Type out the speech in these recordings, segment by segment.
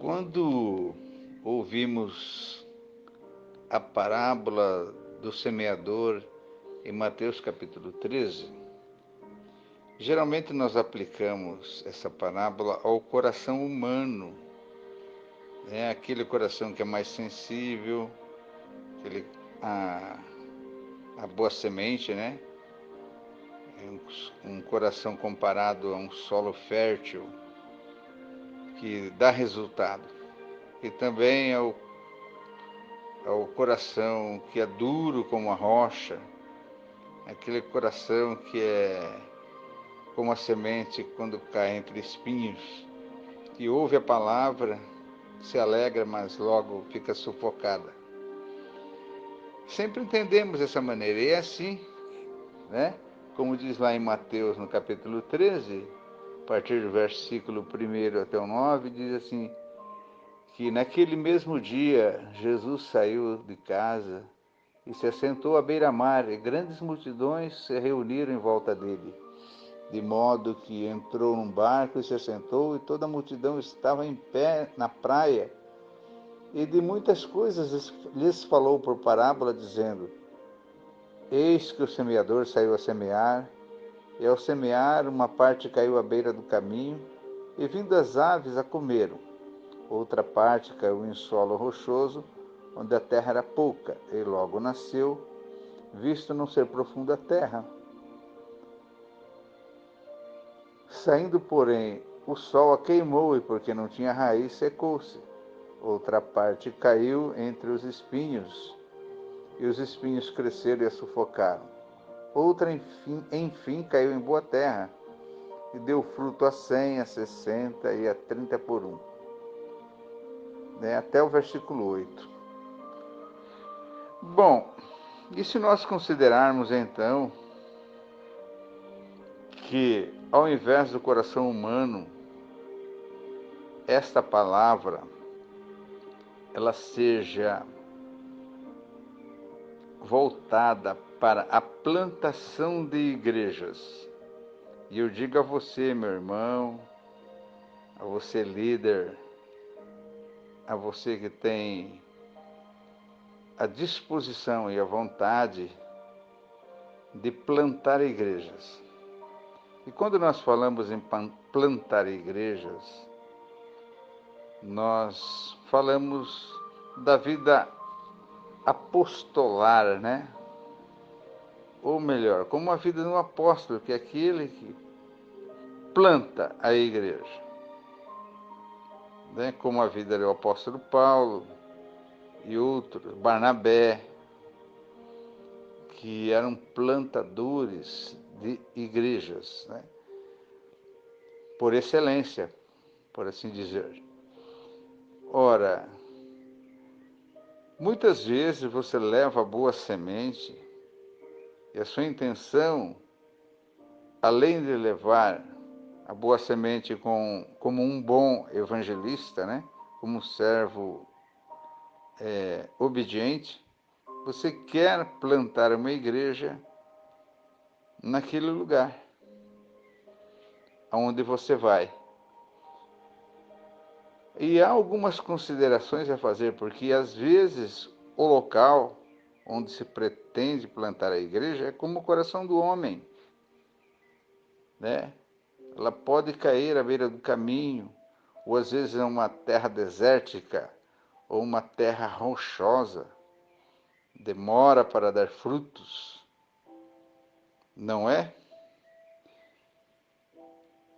Quando ouvimos a parábola do semeador em Mateus capítulo 13, geralmente nós aplicamos essa parábola ao coração humano, né? Aquele coração que é mais sensível, a, a boa semente, né? Um coração comparado a um solo fértil que dá resultado. E também ao coração que é duro como a rocha, aquele coração que é como a semente quando cai entre espinhos, que ouve a palavra, se alegra, mas logo fica sufocada. Sempre entendemos dessa maneira, e é assim, né? Como diz lá em Mateus, no capítulo 13, a partir do versículo 1 até o 9, diz assim, que naquele mesmo dia Jesus saiu de casa e se assentou à beira-mar, e grandes multidões se reuniram em volta dele, de modo que entrou num barco e se assentou, e toda a multidão estava em pé na praia, e de muitas coisas lhes falou por parábola, dizendo: Eis que o semeador saiu a semear, e ao semear uma parte caiu à beira do caminho, e vindo as aves a comeram. Outra parte caiu em solo rochoso, onde a terra era pouca, e logo nasceu, visto não ser profunda a terra. Saindo, porém, o sol a queimou, e porque não tinha raiz, secou-se. Outra parte caiu entre os espinhos, e os espinhos cresceram e a sufocaram. Outra, enfim, caiu em boa terra, e deu fruto a 100, a 60 e a 30 por um. Até o versículo 8. Bom, e se nós considerarmos então que ao invés do coração humano, esta palavra ela seja voltada para a plantação de igrejas. E eu digo a você, meu irmão, a você líder, a você que tem a disposição e a vontade de plantar igrejas. E quando nós falamos em plantar igrejas, nós falamos da vida apostolar, né? Ou melhor, como a vida de um apóstolo, que é aquele que planta a igreja. Né? Como a vida do apóstolo Paulo e outros, Barnabé, que eram plantadores de igrejas, né? Por excelência, por assim dizer. Ora, muitas vezes você leva a boa semente e a sua intenção, além de levar a boa semente como um bom evangelista, né? Como um servo obediente, você quer plantar uma igreja naquele lugar aonde você vai. E há algumas considerações a fazer, porque às vezes o local onde se pretende plantar a igreja é como o coração do homem, né? Ela pode cair à beira do caminho, ou às vezes é uma terra desértica, ou uma terra rochosa, demora para dar frutos, não é?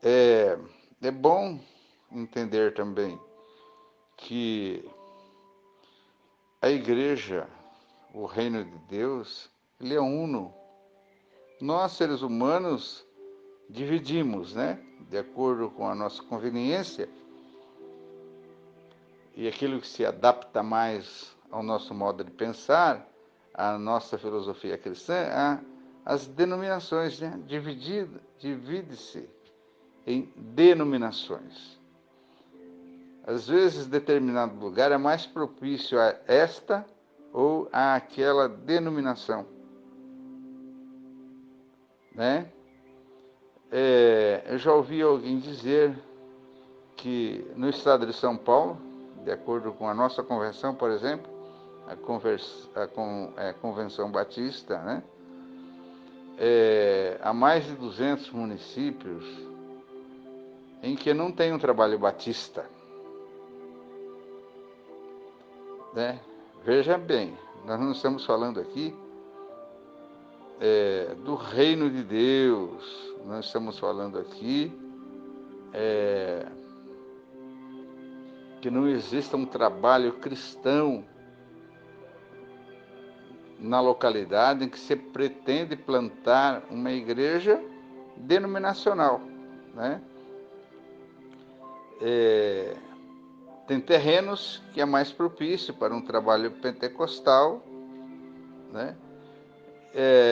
É bom entender também que a igreja, o reino de Deus, ele é uno. Nós, seres humanos, dividimos, né? De acordo com a nossa conveniência e aquilo que se adapta mais ao nosso modo de pensar, à nossa filosofia cristã, as denominações, né? Divide-se em denominações. Às vezes, determinado lugar é mais propício a esta ou a aquela denominação, né? Eu já ouvi alguém dizer que no estado de São Paulo, de acordo com a nossa convenção, por exemplo, a Convenção Batista, né? Há mais de 200 municípios em que não tem um trabalho batista, né? Veja bem, nós não estamos falando aqui do reino de Deus, nós estamos falando aqui que não exista um trabalho cristão na localidade em que se pretende plantar uma igreja denominacional, né? Tem terrenos que é mais propício para um trabalho pentecostal, né?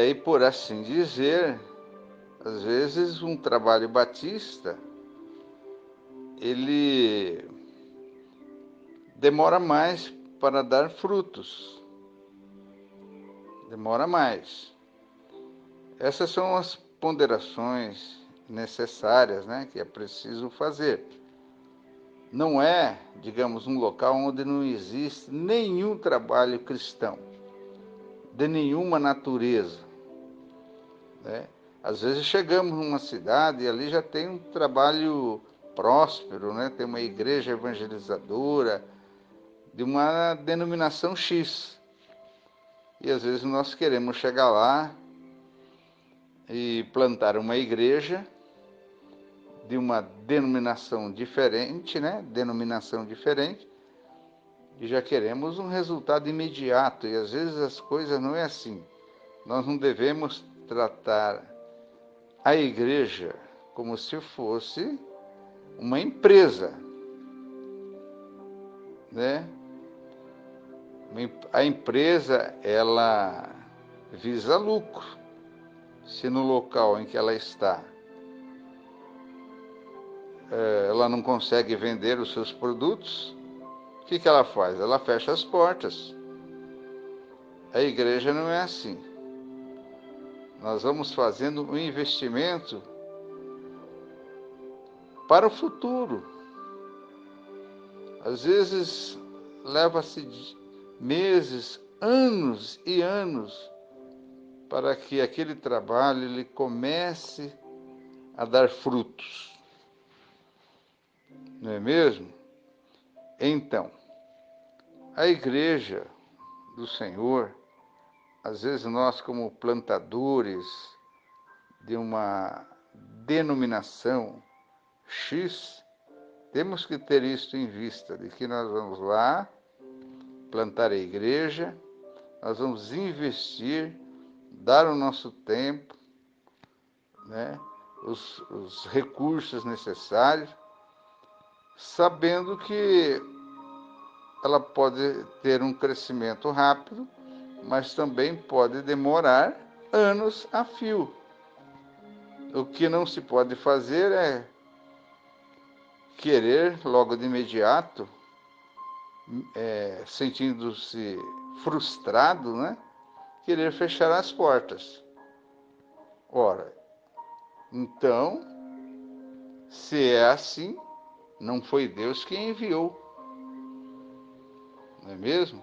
E por assim dizer, às vezes um trabalho batista, ele demora mais para dar frutos. Demora mais. Essas são as ponderações necessárias, né, que é preciso fazer. Não é, digamos, um local onde não existe nenhum trabalho cristão, de nenhuma natureza, né? Às vezes chegamos numa cidade e ali já tem um trabalho próspero, né? Tem uma igreja evangelizadora de uma denominação X. E às vezes nós queremos chegar lá e plantar uma igreja de uma denominação diferente, né? Denominação diferente, e já queremos um resultado imediato. E às vezes as coisas não é assim. Nós não devemos tratar a igreja como se fosse uma empresa, né? A empresa, ela visa lucro. Se no local em que ela está, ela não consegue vender os seus produtos, o que ela faz? Ela fecha as portas. A igreja não é assim. Nós vamos fazendo um investimento para o futuro. Às vezes leva-se meses, anos e anos para que aquele trabalho ele comece a dar frutos. Não é mesmo? Então, a igreja do Senhor, às vezes nós como plantadores de uma denominação X, temos que ter isso em vista, de que nós vamos lá plantar a igreja, nós vamos investir, dar o nosso tempo, né, os recursos necessários, sabendo que ela pode ter um crescimento rápido, mas também pode demorar anos a fio. O que não se pode fazer é querer logo de imediato, sentindo-se frustrado, né, querer fechar as portas. Ora, então, se é assim, não foi Deus quem enviou, não é mesmo?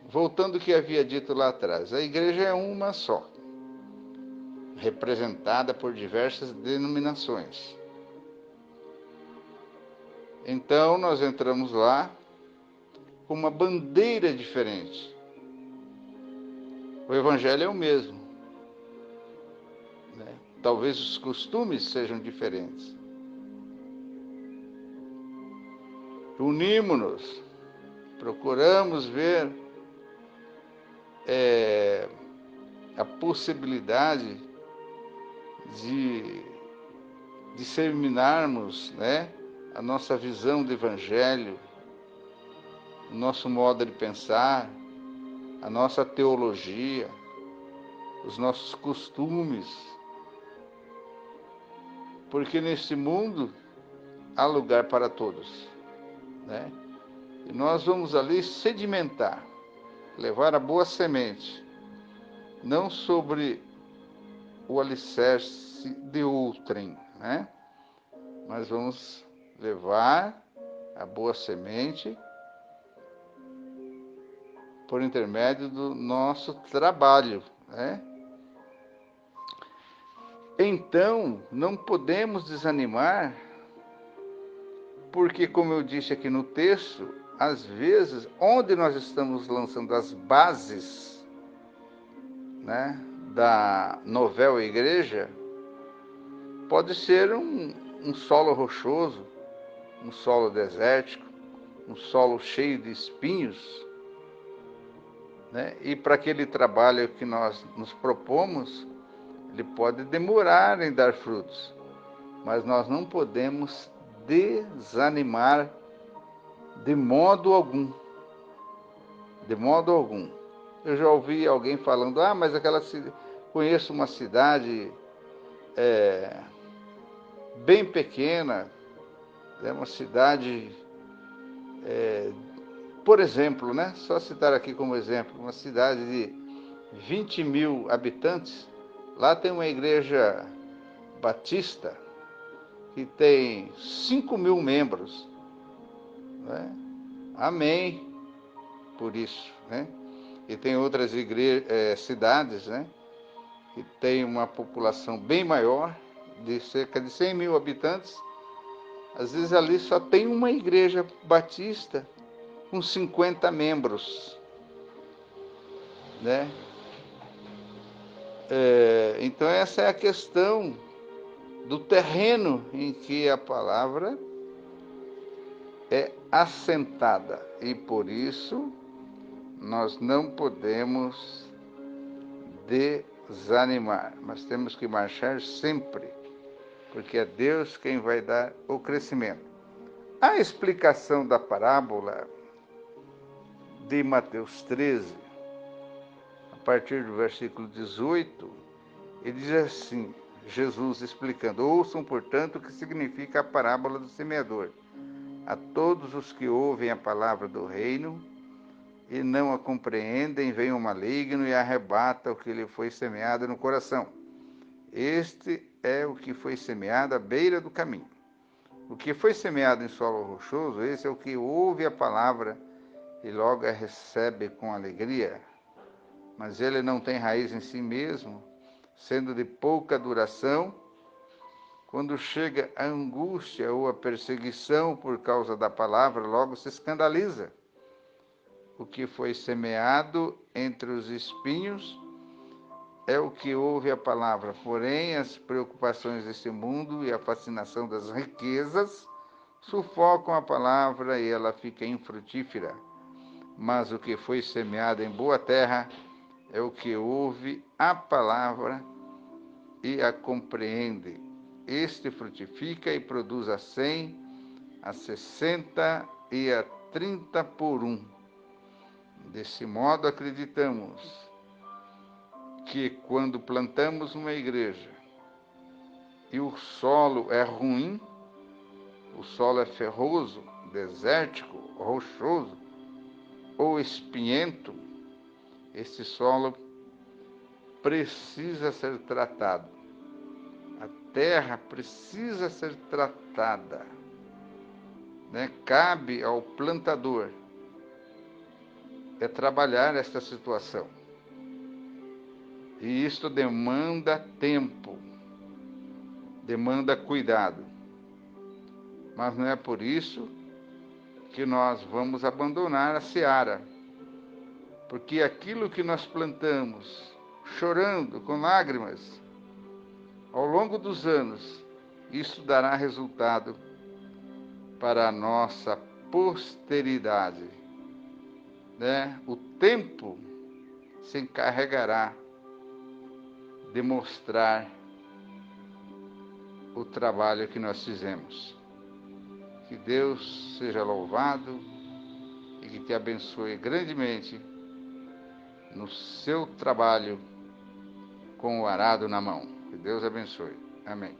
Voltando ao que havia dito lá atrás, a igreja é uma só, representada por diversas denominações. Então, nós entramos lá com uma bandeira diferente. O evangelho é o mesmo, né? Talvez os costumes sejam diferentes. Unimos-nos, procuramos ver a possibilidade de disseminarmos, né, a nossa visão do evangelho, o nosso modo de pensar, a nossa teologia, os nossos costumes, porque nesse mundo há lugar para todos, né? E nós vamos ali sedimentar, levar a boa semente, não sobre o alicerce de outrem, né? Mas vamos levar a boa semente por intermédio do nosso trabalho, né? Então, não podemos desanimar, porque, como eu disse aqui no texto, às vezes, onde nós estamos lançando as bases, né, da novel igreja, pode ser um solo rochoso, um solo desértico, um solo cheio de espinhos, né? E para aquele trabalho que nós nos propomos, ele pode demorar em dar frutos, mas nós não podemos desanimar de modo algum. De modo algum. Eu já ouvi alguém falando, mas conheço uma cidade bem pequena, é uma cidade, por exemplo, né? Só citar aqui como exemplo, uma cidade de 20 mil habitantes, lá tem uma igreja batista que tem 5 mil membros, né? Amém por isso, né? E tem outras cidades, né, que tem uma população bem maior, de cerca de 100 mil habitantes. Às vezes ali só tem uma igreja batista com 50 membros, né? Então essa é a questão do terreno em que a palavra é assentada, e por isso nós não podemos desanimar, mas temos que marchar sempre, porque é Deus quem vai dar o crescimento. A explicação da parábola de Mateus 13, a partir do versículo 18, ele diz assim, Jesus explicando: ouçam, portanto, o que significa a parábola do semeador. A todos os que ouvem a palavra do reino e não a compreendem, vem o maligno e arrebata o que lhe foi semeado no coração. Este é o que foi semeado à beira do caminho. O que foi semeado em solo rochoso, esse é o que ouve a palavra e logo a recebe com alegria. Mas ele não tem raiz em si mesmo, sendo de pouca duração. Quando chega a angústia ou a perseguição por causa da palavra, logo se escandaliza. O que foi semeado entre os espinhos é o que ouve a palavra, porém as preocupações desse mundo e a fascinação das riquezas sufocam a palavra e ela fica infrutífera. Mas o que foi semeado em boa terra é o que ouve a palavra e a compreende. Este frutifica e produz a 100, a 60 e a 30 por 1. Desse modo, acreditamos que quando plantamos uma igreja e o solo é ruim, o solo é ferroso, desértico, rochoso ou espinhento, esse solo precisa ser tratado. A terra precisa ser tratada, né? Cabe ao plantador trabalhar esta situação. E isto demanda tempo, demanda cuidado. Mas não é por isso que nós vamos abandonar a seara. Porque aquilo que nós plantamos, chorando, com lágrimas, ao longo dos anos, isso dará resultado para a nossa posteridade, né? O tempo se encarregará de mostrar o trabalho que nós fizemos. Que Deus seja louvado e que te abençoe grandemente no seu trabalho com o arado na mão. Que Deus abençoe. Amém.